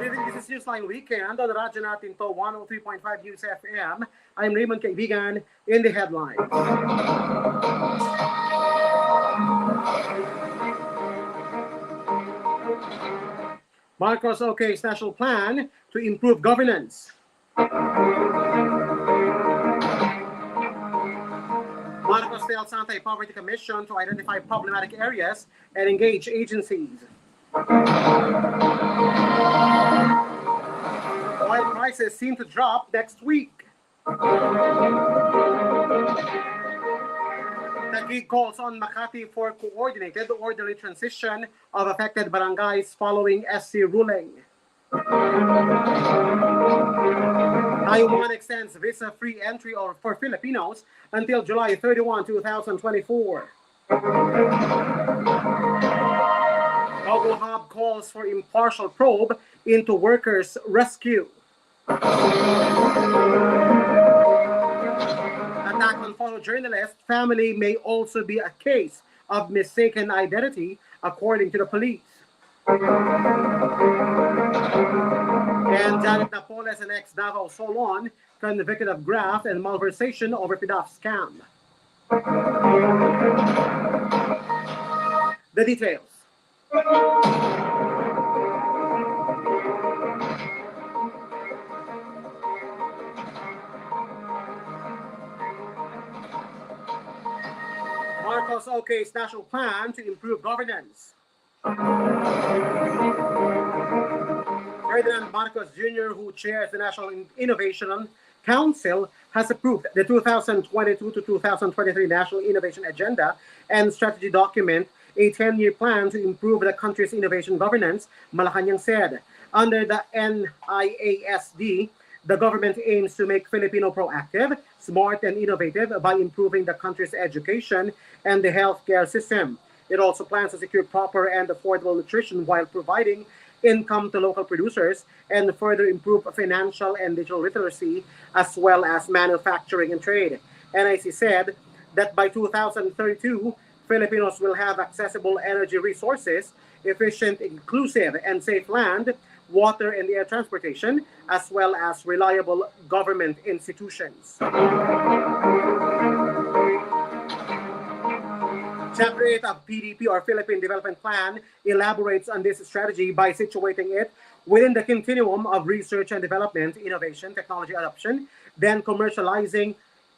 This is Newsline Weekend on radyo natin to 103.5 News FM. I'm Raymond Kaibigan in the headline. Marcos OK's national plan to improve governance. Marcos tells Anti-Poverty Commission to identify problematic areas and engage agencies. Oil prices seem to drop next week. Taguig calls on Makati for coordinated orderly transition of affected barangays following SC ruling. Taiwan extends visa-free entry for Filipinos until July 31, 2024. Global Hub calls for impartial probe into workers' rescue. Attack on photojournalist family may also be a case of mistaken identity, according to the police. And Janet Napoles and ex-Davao Solon convicted of graft and malversation over PDAF scam. The details. Marcos OK's national plan to improve governance. Ferdinand Marcos Jr., who chairs the National Innovation Council, has approved the 2022 to 2023 National Innovation Agenda and Strategy Document, a 10-year plan to improve the country's innovation governance, Malacanang said. Under the NIASD, the government aims to make Filipino proactive, smart, and innovative by improving the country's education and the healthcare system. It also plans to secure proper and affordable nutrition while providing income to local producers and further improve financial and digital literacy, as well as manufacturing and trade. NIC said that by 2032, Filipinos will have accessible energy resources, efficient, inclusive, and safe land, water and air transportation, as well as reliable government institutions. Chapter 8 of PDP, or Philippine Development Plan, elaborates on this strategy by situating it within the continuum of research and development, innovation, technology adoption, then commercializing.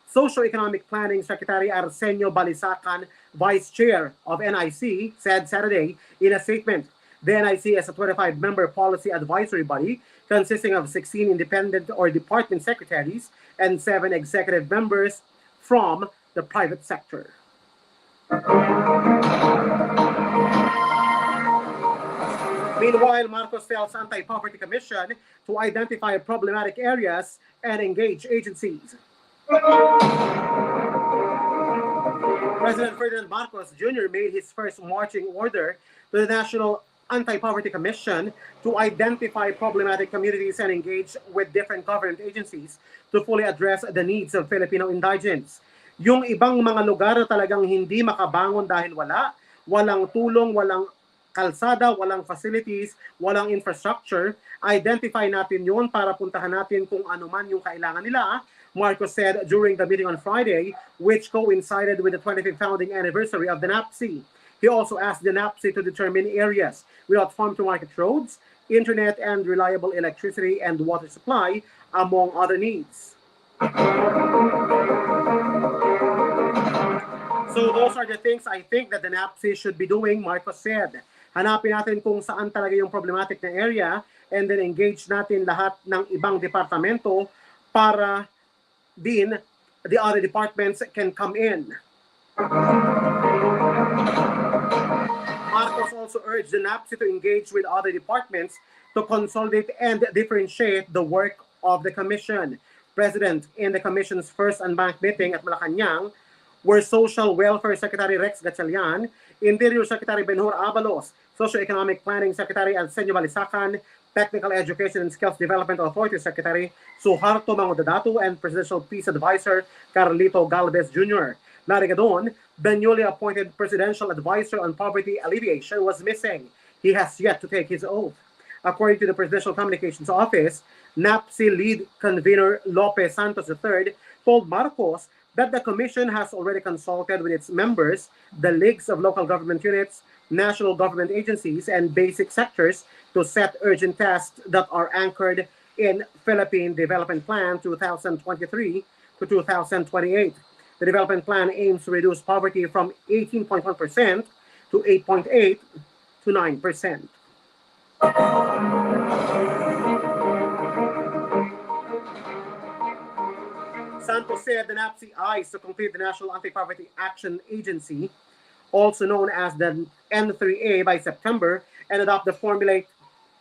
Socio-Economic Planning Secretary Arsenio Balisacan, Vice Chair of NIC, said Saturday in a statement. The NIC is a 25-member policy advisory body consisting of 16 independent or department secretaries and 7 executive members from the private sector. Meanwhile, Marcos tells Anti-Poverty Commission to identify problematic areas and engage agencies. President Ferdinand Marcos Jr. made his first marching order to the National Anti-Poverty Commission to identify problematic communities and engage with different government agencies to fully address the needs of Filipino indigents. Yung ibang mga lugar talagang hindi makabangon dahil walang tulong, walang kalsada, walang facilities, walang infrastructure, identify natin yon para puntahan natin kung ano man yung kailangan nila, Marcos said during the meeting on Friday, which coincided with the 25th founding anniversary of the NAPC. He also asked the NAPC to determine areas without farm-to-market roads, internet and reliable electricity and water supply, among other needs. So those are the things I think that the NAPC should be doing, Marcos said. Hanapin natin kung saan talaga yung problematic na area and then engage natin lahat ng ibang departamento para din the other departments can come in. Marcos also urged the NAPC to engage with other departments to consolidate and differentiate the work of the Commission. Present in the Commission's first unbanked meeting at Malacanang were Social Welfare Secretary Rex Gatchalian, Interior Secretary Benhur Abalos, Socio-Economic Planning Secretary Arsenio Balisacan, Technical Education and Skills Development Authority Secretary Suharto Mangodadato, and Presidential Peace Advisor Carlito Galvez Jr. Narigadon, the newly appointed Presidential Advisor on Poverty Alleviation was missing. He has yet to take his oath. According to the Presidential Communications Office, NAPSI lead convener Lopez Santos III told Marcos that the commission has already consulted with its members, the leagues of local government units, national government agencies, and basic sectors to set urgent tasks that are anchored in Philippine Development Plan 2023 to 2028. The development plan aims to reduce poverty from 18.1% to 8.8 to 9%. Santos said the NAPSI eyes to complete the National Anti-Poverty Action Agency, also known as the N3A, by September, and formulate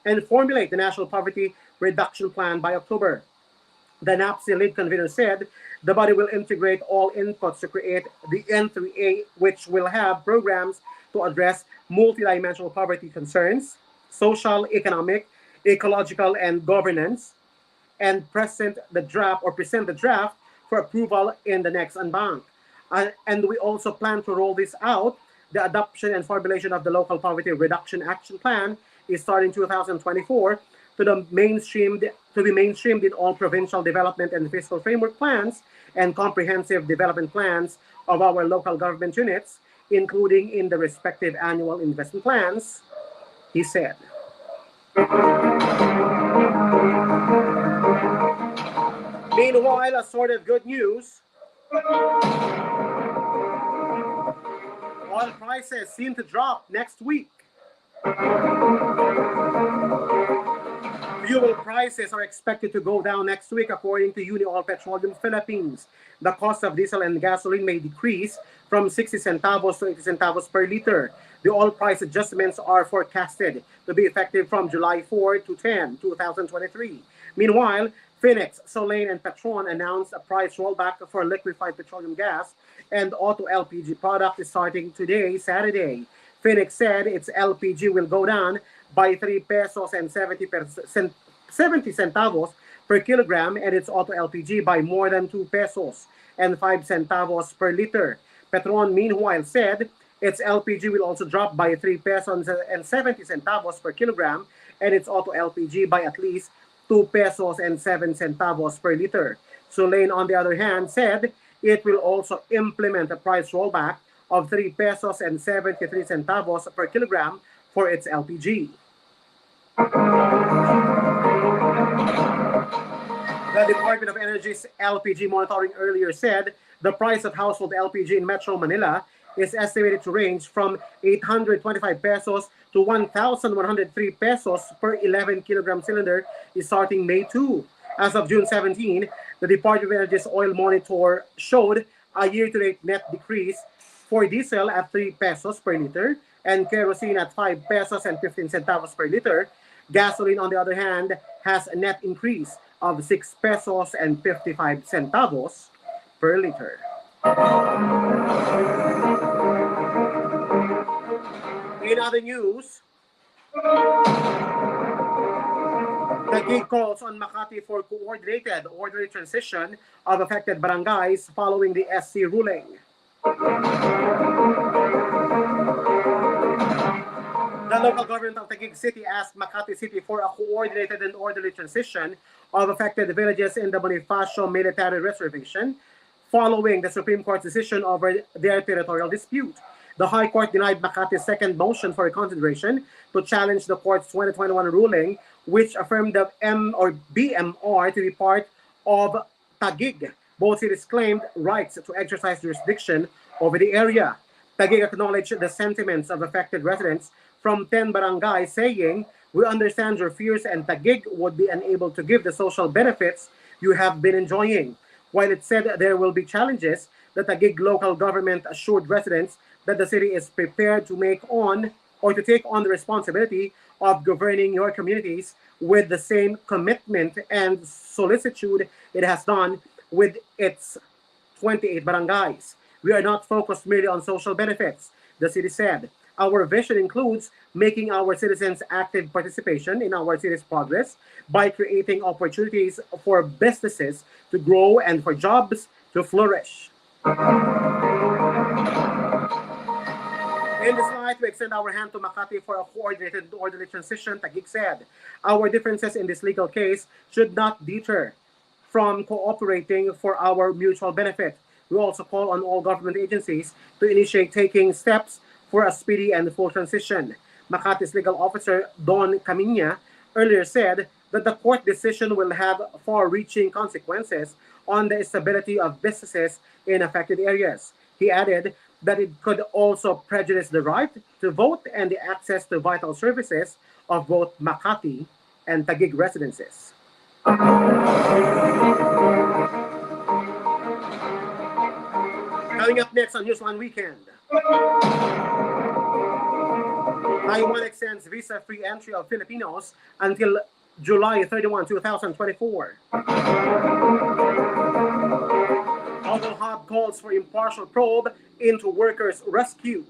the National Poverty Reduction Plan by October. The NAPSI lead convener said the body will integrate all inputs to create the N3A, which will have programs to address multidimensional poverty concerns, social, economic, ecological, and governance, and present the draft for approval in the next Anbang. And we also plan to roll this out. The adoption and formulation of the Local Poverty Reduction Action Plan is starting 2024 to be mainstreamed in all provincial development and fiscal framework plans and comprehensive development plans of our local government units, including in the respective annual investment plans, he said. Meanwhile, assorted good news. Oil prices seem to drop next week. Fuel prices are expected to go down next week, according to Uni-Oil Petroleum Philippines. The cost of diesel and gasoline may decrease from 60 centavos to 80 centavos per liter. The oil price adjustments are forecasted to be effective from July 4 to 10, 2023. Meanwhile, Phoenix, Solane, and Petron announced a price rollback for liquefied petroleum gas and auto LPG product starting today, Saturday. Phoenix said its LPG will go down by 3 pesos and 70 centavos per kilogram, and its auto LPG by more than 2 pesos and 5 centavos per liter. Petron, meanwhile, said its LPG will also drop by 3 pesos and 70 centavos per kilogram, and its auto LPG by at least 2 pesos and 7 centavos per liter. Solane, on the other hand, said it will also implement a price rollback of 3 pesos and 73 centavos per kilogram for its LPG. The Department of Energy's LPG monitoring earlier said the price of household LPG in Metro Manila is estimated to range from 825 pesos to 1,103 pesos per 11 kilogram cylinder starting May 2. As of June 17, the Department of Energy's oil monitor showed a year-to-date net decrease for diesel at 3 pesos per liter and kerosene at 5 pesos and 15 centavos per liter. Gasoline, on the other hand, has a net increase of 6 pesos and 55 centavos per liter. In other news, Taguig calls on Makati for coordinated orderly transition of affected barangays following the SC ruling. The local government of Taguig City asked Makati City for a coordinated and orderly transition of affected villages in the Bonifacio Military Reservation following the Supreme Court's decision over their territorial dispute. The High Court denied Makati's second motion for reconsideration to challenge the court's 2021 ruling, which affirmed the BMR to be part of Taguig. Both cities claimed rights to exercise jurisdiction over the area. Taguig acknowledged the sentiments of affected residents from 10 barangays, saying, "We understand your fears and Taguig would be unable to give the social benefits you have been enjoying." While it said there will be challenges, the Taguig local government assured residents that the city is prepared to take on the responsibility of governing your communities with the same commitment and solicitude it has done with its 28 barangays. "We are not focused merely on social benefits," the city said. "Our vision includes making our citizens active participation in our city's progress by creating opportunities for businesses to grow and for jobs to flourish." In this light, we extend our hand to Makati for a coordinated and orderly transition, Taguig said. Our differences in this legal case should not deter from cooperating for our mutual benefit. We also call on all government agencies to initiate taking steps for a speedy and full transition. Makati's legal officer, Don Camiña, earlier said that the court decision will have far-reaching consequences on the stability of businesses in affected areas. He added that it could also prejudice the right to vote and the access to vital services of both Makati and Taguig residences. Coming up next on Newsline Weekend, Taiwan extends visa-free entry of Filipinos until July 31, 2024. Auto Hub calls for impartial probe into workers' rescue.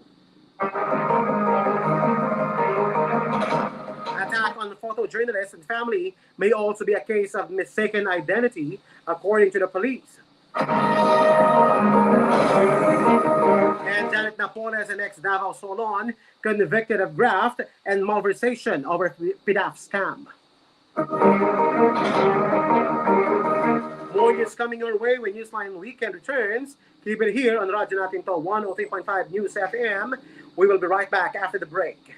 Attack on photojournalists and family may also be a case of mistaken identity, according to the police. And Janet Napoles, an ex-Davao Solon, convicted of graft and malversation over PDAF scam. More news coming your way when Newsline Weekend returns. Keep it here on Radyo Natin to 103.5 News FM. We will be right back after the break.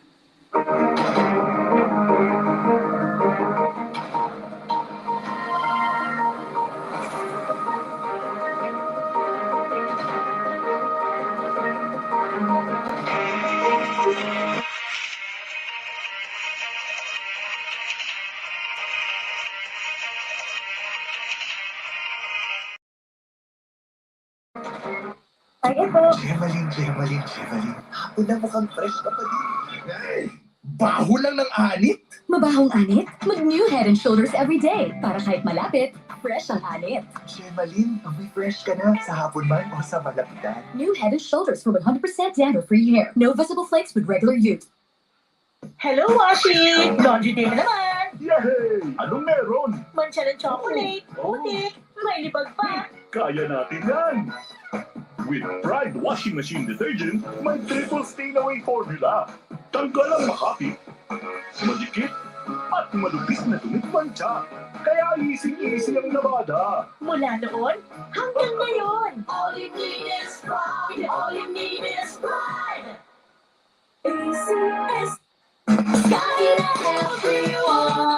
Evelyn. Hapon na mukhang fresh ka pa din. Ay, baho lang ng anit. Mabahong anit? Mag-New Head and Shoulders every day. Para kahit malapit, fresh ang anit. Evelyn, may fresh ka na sa hapon man o sa malapitan. New Head and Shoulders for 100% dandruff-free hair. No visible flakes with regular use. Hello, Washi! Laundry day na naman! Yay! Anong meron? Mancha ng chocolate, putik, may libag pa. Kaya natin yan! With Pride Washing Machine Detergent, may triple stain-away formula. Tanggal ang makapit, madikit, at malupis na tumitmancha. Kaya easy-easy ang labada. Mula noon hanggang ngayon. All you need is pride. All you need is pride. ACS. Guide everyone.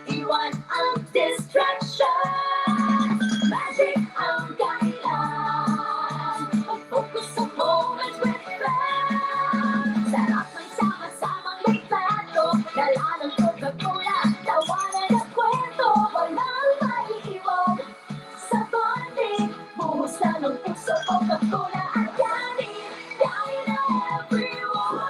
Iwan ang distraction. Magic ang kailan. Mag-focus sa moments with friends. Sarap ng sama-samang may plato. Dala ng Coca-Cola. Tawanan ang kwento. Walang maiiwan. Sa bonding. Buhos na ng puso. Coca-Cola at yanin. Guide everyone.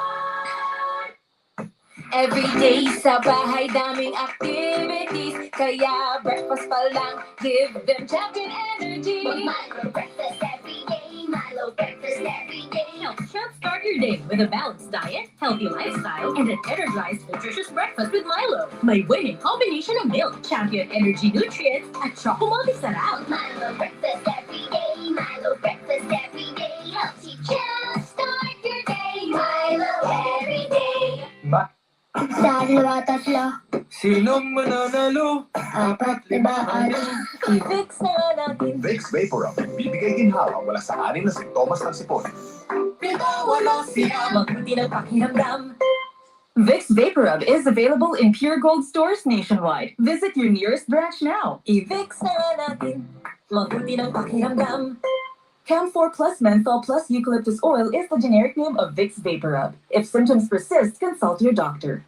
Every day sa bahay daming activities. Kaya breakfast pa lang, give them champion energy. Milo breakfast every day. Milo breakfast every day. Jumpstart your day with a balanced diet, healthy lifestyle, and an energized, nutritious breakfast with Milo. May winning combination of milk, champion energy nutrients, at choco multi-sarap. Milo breakfast every day. Milo breakfast every day. Helps you just start your day. Milo every day. Dalawa, tatlo, Sinong mananalo? apat, lima, ano? I-fix na natin. Vicks Vaporub. Bibigay ginhawa mula sa 6 na sintomas ng sipon. Wala siya mabuti ng pakiramdam. Vicks Vaporub is available in Pure Gold stores nationwide. Visit your nearest branch now. I-Vicks na natin. Mabuti ng pakiramdam. Cam4 Plus Menthol Plus Eucalyptus Oil is the generic name of Vicks Vaporub. If symptoms persist, consult your doctor.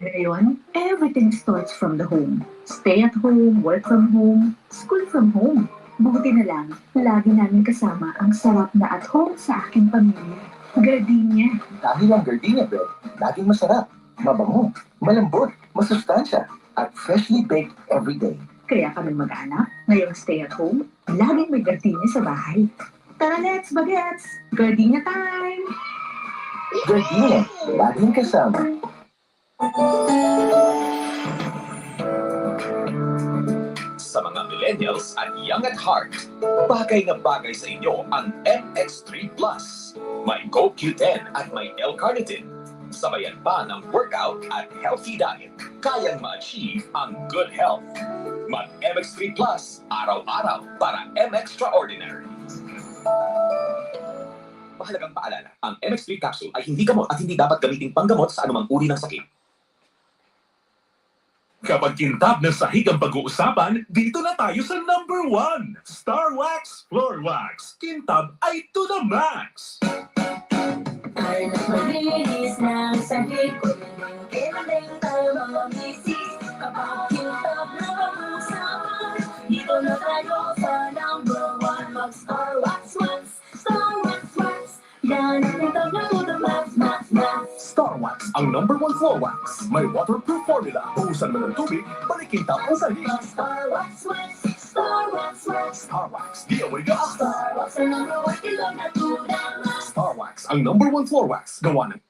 Ngayon, everything starts from the home. Stay at home, work from home, school from home. Buti na lang, lagi namin kasama ang sarap na at home sa aking pamilya. Gardenia. Dahil ang gardenia bread, laging masarap, mabango, malambot, masustansya, at freshly baked every day. Kaya kami mag-anak, ngayong stay at home, laging may gardenia sa bahay. Tara, let's bagets! Gardenia time! Gardenia, laging kasama. Sa mga millennials at young at heart, bagay na bagay sa inyo ang MX3 Plus. May CoQ10 at may L-carnitine. Sabayan pa ng workout at healthy diet. Kayang ma-achieve ang good health. Mag-MX3 Plus araw-araw para M-Extraordinary. Mahalagang paalala, ang MX3 capsule ay hindi gamot at hindi dapat gamitin panggamot sa anumang uri ng sakit. Kapag kintab na sahig ang pag-uusapan, dito na tayo sa number 1. Star Wax Floor Wax. Kintab ay to the max. Para mas mabilis ng sahig ko, kailangan tayo mga misis. Kapag kintab na pag-uusapan, dito na tayo sa number 1. Mag-Star Wax Wax, Star Wax Wax. Yan ang kintab na to the max, max, max. Star Wax, ang number 1 floor wax. May waterproof formula. Buhusan mo ng tubig, balikin tap ang sahig. Star Wax Wax, Star Wax Wax. Star Wax, di away ka. Star Wax ang number 1 kintab na to the max. Star Wax, ang number 1 floor wax. Gawa ng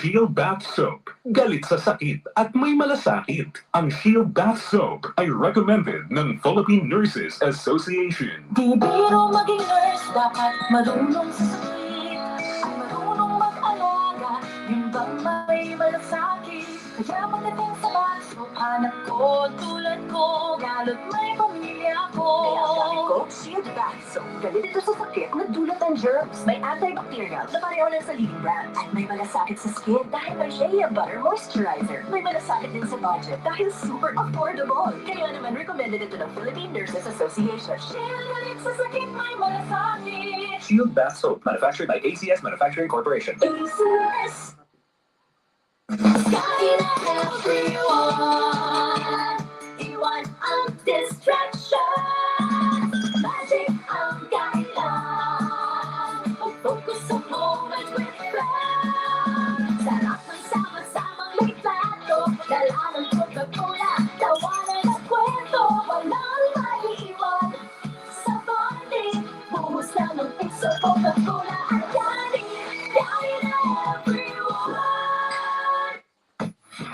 Shield Bath Soap. Galit sa sakit at may malasakit. Ang Shield Bath Soap ay recommended ng Philippine Nurses Association. Di biro maging nurse, dapat marunong sa sakit. At marunong mag-alaga, yun bang may malasakit. Kaya pagdating sa baso, hanap ko tulad ko, lalo't may pamilya ko. Kaya ang gamit ko, Shield Bath Soap. Galit ito sa sakit, nagdulot ng germs. May antibacterial na pareho lang sa leading brand. At may malasakit sa skin dahil may Shea Butter Moisturizer. May malasakit din sa budget dahil super affordable. Kaya naman recommended ito ng Philippine Nurses Association. Shield galit sa sakit, may malasakit. Shield Bath Soap, manufactured by ACS Manufacturing Corporation. ACS. Sky na everyone. Iwan ang distraction. Magic ang kailan. Mag-focus sa moment with friends. Sarap ng sama-samang may plato. Dala ng Coca-Cola. Tawanan at kwento. Walang maiiwan. Sa bonding. Buhos lang ng puso. Coca-Cola at yani. Yani na everyone.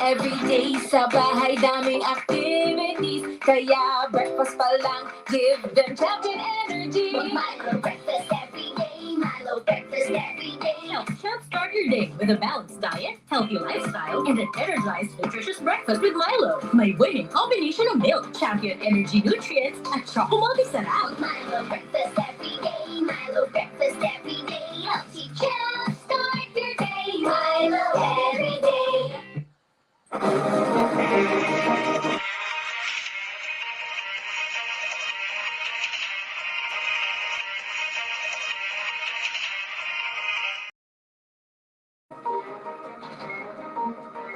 Everyday sa bahay daming activities. Kaya breakfast pa lang, give them champion energy. Milo breakfast every day. Milo breakfast every day. Help jumpstart your day with a balanced diet, healthy lifestyle, and an energized, nutritious breakfast with Milo. May winning combination of milk, champion energy nutrients, at choco multi-sarap. Milo breakfast every day. Milo breakfast every day. Helps you jumpstart your day. Milo every day.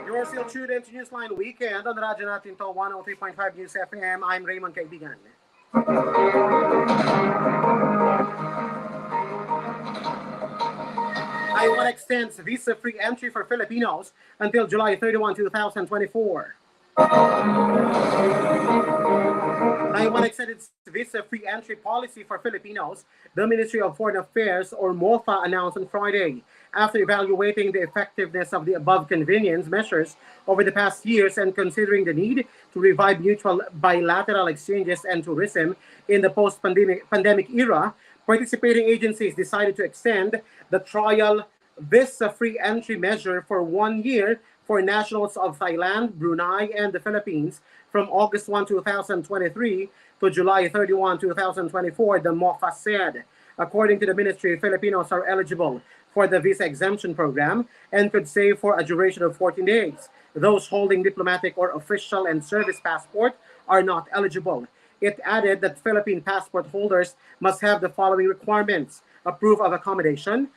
You're still tuned into Newsline Weekend on radyo natin to 103.5 News FM. I'm Raymond Kaibigan. Taiwan extends visa-free entry for Filipinos until July 31, 2024. Taiwan extended its visa-free entry policy for Filipinos, the Ministry of Foreign Affairs, or MOFA, announced on Friday. After evaluating the effectiveness of the above convenience measures over the past years and considering the need to revive mutual bilateral exchanges and tourism in the post-pandemic era, participating agencies decided to extend the trial visa-free entry measure for 1 year for nationals of Thailand, Brunei, and the Philippines from August 1, 2023 to July 31, 2024, the MOFA said. According to the ministry, Filipinos are eligible for the visa exemption program and could stay for a duration of 14 days. Those holding diplomatic or official and service passport are not eligible. It added that Philippine passport holders must have the following requirements: a proof of accommodation,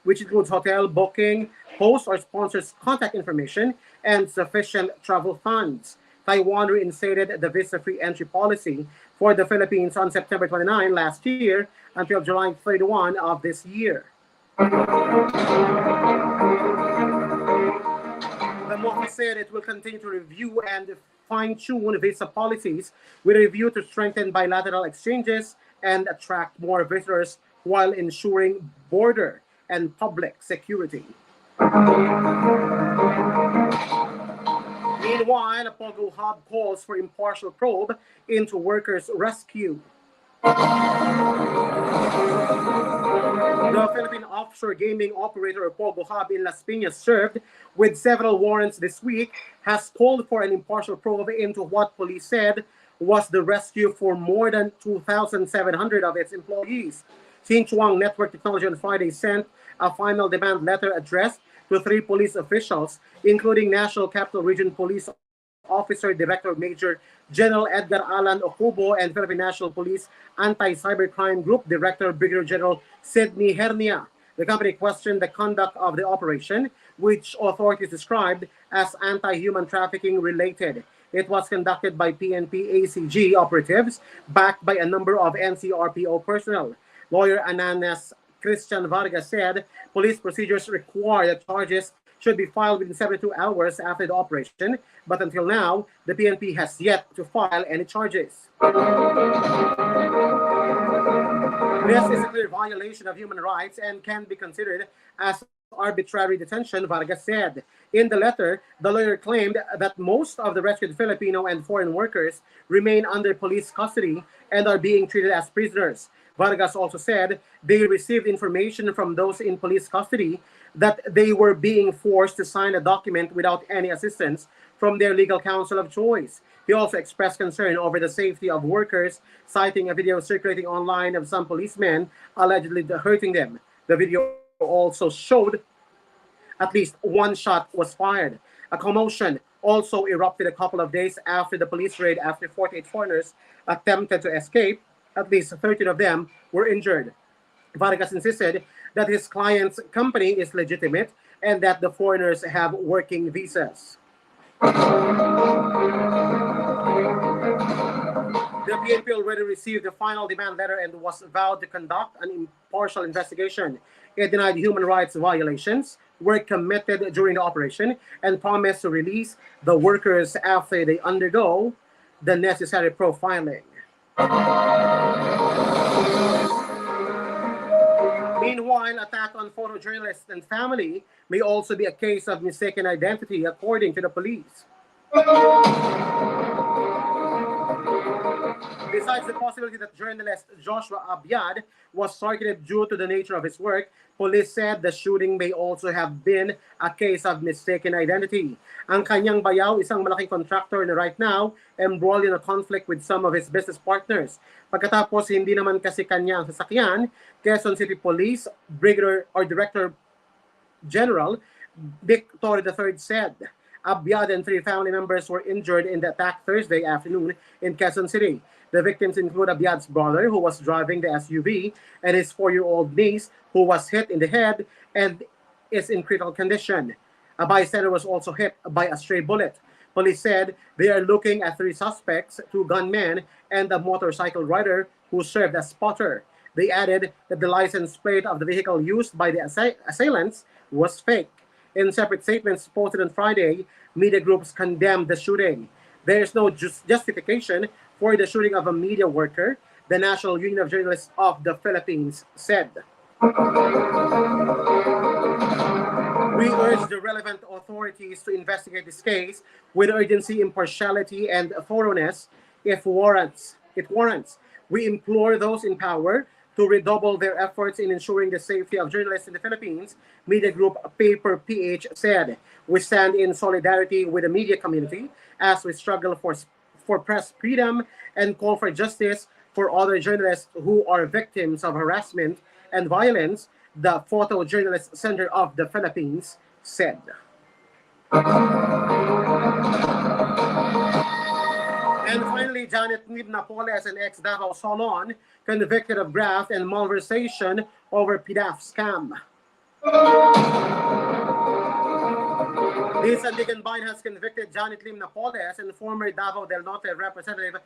which includes hotel booking, host or sponsor's contact information, and sufficient travel funds. Taiwan reinstated the visa-free entry policy for the Philippines on September 29 last year until July 31 of this year. The MOFA said it will continue to review and fine-tune visa policies with a view to strengthen bilateral exchanges and attract more visitors while ensuring border and public security. Meanwhile, a Pogo Hub calls for impartial probe into workers' rescue. The Philippine offshore gaming operator Pogo Hub in Las Piñas, served with several warrants this week, has called for an impartial probe into what police said was the rescue for more than 2,700 of its employees. Xinchuang Network Technology on Friday sent a final demand letter addressed to 3 police officials, including National Capital Region Police Officer Director Major General Edgar Alan Ocubo and Philippine National Police Anti-Cybercrime Group Director Brigadier General Sidney Hernia. The company questioned the conduct of the operation, which authorities described as anti-human trafficking related. It was conducted by PNP ACG operatives backed by a number of NCRPO personnel. Lawyer Ananas Christian Vargas said police procedures require that charges should be filed within 72 hours after the operation, but until now, the PNP has yet to file any charges. This is a clear violation of human rights and can be considered as arbitrary detention, Vargas said. In the letter, the lawyer claimed that most of the rescued Filipino and foreign workers remain under police custody and are being treated as prisoners. Vargas also said they received information from those in police custody that they were being forced to sign a document without any assistance from their legal counsel of choice. He also expressed concern over the safety of workers, citing a video circulating online of some policemen allegedly hurting them. The video also showed at least one shot was fired. A commotion also erupted a couple of days after the police raid after 48 foreigners attempted to escape. At least 13 of them were injured. Vargas insisted that his client's company is legitimate and that the foreigners have working visas. The PNP already received the final demand letter and was vowed to conduct an impartial investigation. It denied human rights violations were committed during the operation and promised to release the workers after they undergo the necessary profiling. Meanwhile, attack on photojournalists and family may also be a case of mistaken identity, according to the police. Besides the possibility that journalist Joshua Abiad was targeted due to the nature of his work, police said the shooting may also have been a case of mistaken identity. Ang kanyang bayaw, isang malaking contractor na right now embroiled in a conflict with some of his business partners. Pagkatapos hindi naman kasi kanya ang sasakyan, Quezon City Police Brigadier or Director General Victor III said Abiad and 3 family members were injured in the attack Thursday afternoon in Quezon City. The victims include Abiad's brother, who was driving the SUV, and his 4-year-old niece, who was hit in the head and is in critical condition. A bystander was also hit by a stray bullet. Police said they are looking at 3 suspects, 2 gunmen, and a motorcycle rider who served as spotter. They added that the license plate of the vehicle used by the assailants was fake. In separate statements posted on Friday, media groups condemned the shooting. There is no justification for the shooting of a media worker, the National Union of Journalists of the Philippines said. We urge the relevant authorities to investigate this case with urgency, impartiality, and thoroughness if it warrants. We implore those in power to redouble their efforts in ensuring the safety of journalists in the Philippines, media group Paper PH said. We stand in solidarity with the media community as we struggle for press freedom and call for justice for other journalists who are victims of harassment and violence, the Photojournalist Center of the Philippines said. And finally, Janet Nib Napoles, an ex-Davao Solon, convicted of graft and malversation over PDAF scam. The The Sandigan Bayan has convicted Janet Lim Napoles and former Davao del Norte Representative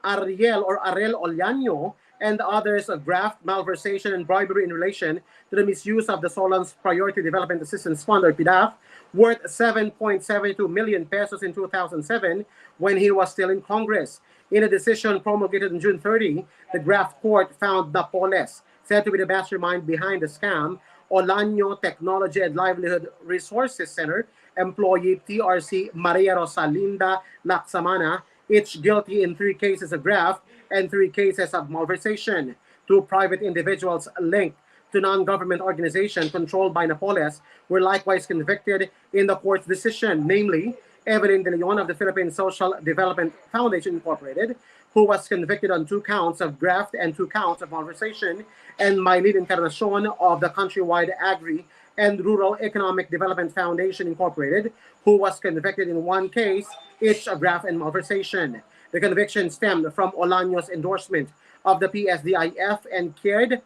Ariel Olano and others of graft, malversation, and bribery in relation to the misuse of the Solon's Priority Development Assistance Fund, or PDAF, worth 7.72 million pesos in 2007 when he was still in Congress. In a decision promulgated on June 30, the graft court found Napoles, said to be the mastermind behind the scam, Olano Technology and Livelihood Resources Center employee TRC Maria Rosalinda Laksamana, each guilty in 3 cases of graft and 3 cases of malversation. 2 private individuals linked to non-government organization controlled by Napoles were likewise convicted in the court's decision, namely Evelyn De Leon of the Philippine Social Development Foundation Incorporated, who was convicted on 2 counts of graft and 2 counts of malversation, and Maylin Encarnacion of the Countrywide Agri and Rural Economic Development Foundation Incorporated, who was convicted in 1 case, each of graft and malversation. The conviction stemmed from Olano's endorsement of the PSDIF and CARED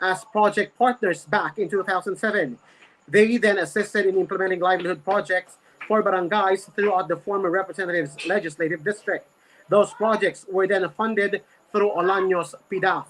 as project partners back in 2007. They then assisted in implementing livelihood projects for barangays throughout the former representative's legislative district. Those projects were then funded through Olano's PDAF.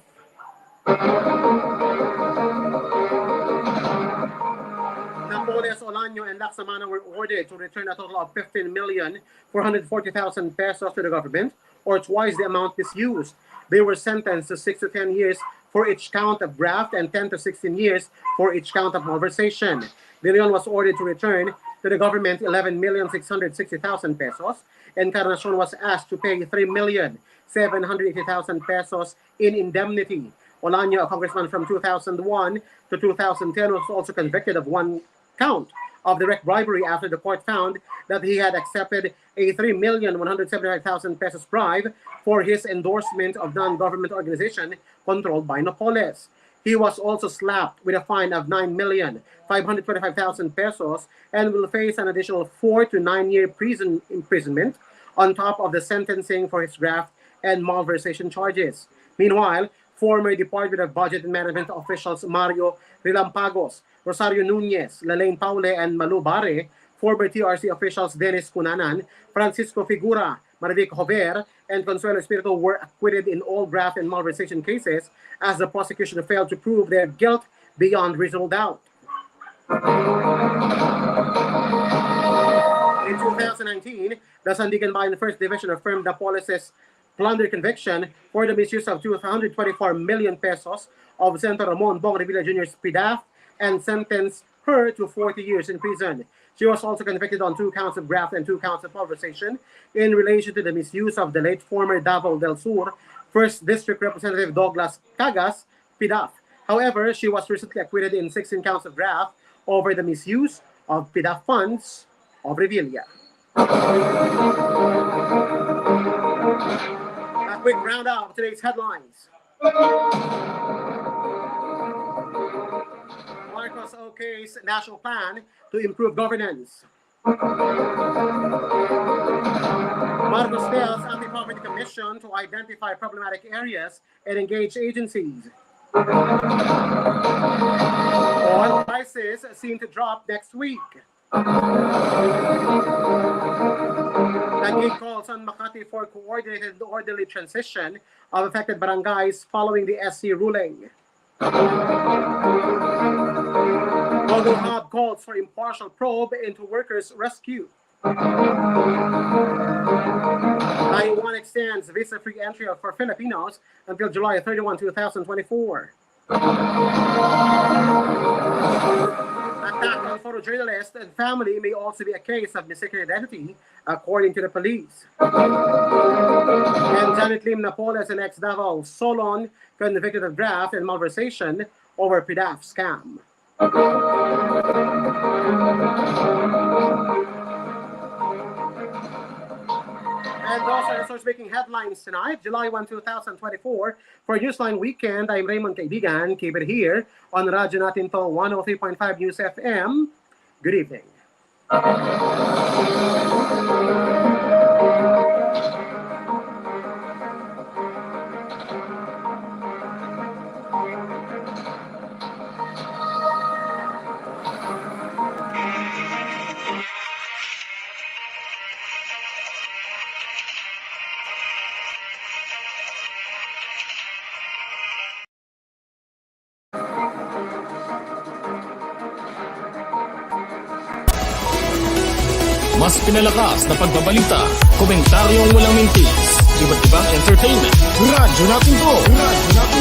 Napoles, Olano, and Laksamana were ordered to return a total of 15,440,000 pesos to the government, or twice the amount misused. They were sentenced to 6 to 10 years for each count of graft and 10 to 16 years for each count of malversation. De Leon was ordered to return to the government 11,660,000 pesos, and Encarnacion was asked to pay 3,780,000 pesos in indemnity. Olano, a congressman from 2001 to 2010, was also convicted of 1 count of direct bribery after the court found that he had accepted a 3,175,000 pesos bribe for his endorsement of non-government organization controlled by Napoles. He was also slapped with a fine of 9,525,000 pesos and will face an additional 4 to 9 year imprisonment on top of the sentencing for his graft and malversation charges. Meanwhile, former Department of Budget and Management officials Mario Rilampagos, Rosario Nunez, Lalaine Paule, and Malu Bare, former TRC officials Dennis Cunanan, Francisco Figura, Marivic Jover, and Consuelo Espiritu were acquitted in all graft and malversation cases as the prosecution failed to prove their guilt beyond reasonable doubt. In 2019, the Sandigan Bayan First Division affirmed Napoles' plunder conviction for the misuse of 224 million pesos of Senator Ramon Bong Revilla Jr.'s PDAF and sentenced her to 40 years in prison. She was also convicted on 2 counts of graft and 2 counts of malversation in relation to the misuse of the late former Davao del Sur 1st District Representative Douglas Cagas' PDAF. However, she was recently acquitted in 16 counts of graft over the misuse of PDAF funds of Revilla. A quick roundup of today's headlines. Marcos OK's national plan to improve governance. Marcos tells Anti-Poverty Commission to identify problematic areas and engage agencies. Oil prices seem to drop next week. Taguig calls on Makati for coordinated and orderly transition of affected barangays following the SC ruling. Google Hub calls for impartial probe into workers' rescue. Taiwan extends visa-free entry for Filipinos until July 31, 2024. Attack on photojournalist and family may also be a case of mistaken identity, according to the police. And Janet Lim Napoles and ex-Davao Solon convicted of graft and malversation over PDAF scam. And those are the source-making headlines tonight, July 1, 2024. For Newsline Weekend, I'm Raymond Kaibigan. Keep it here on Radyo Natin to 103.5 News FM. Good evening. Mas pinalakas na pagbabalita, komentaryong walang mintis, iba't ibang entertainment. Radyo natin to! Radyo natin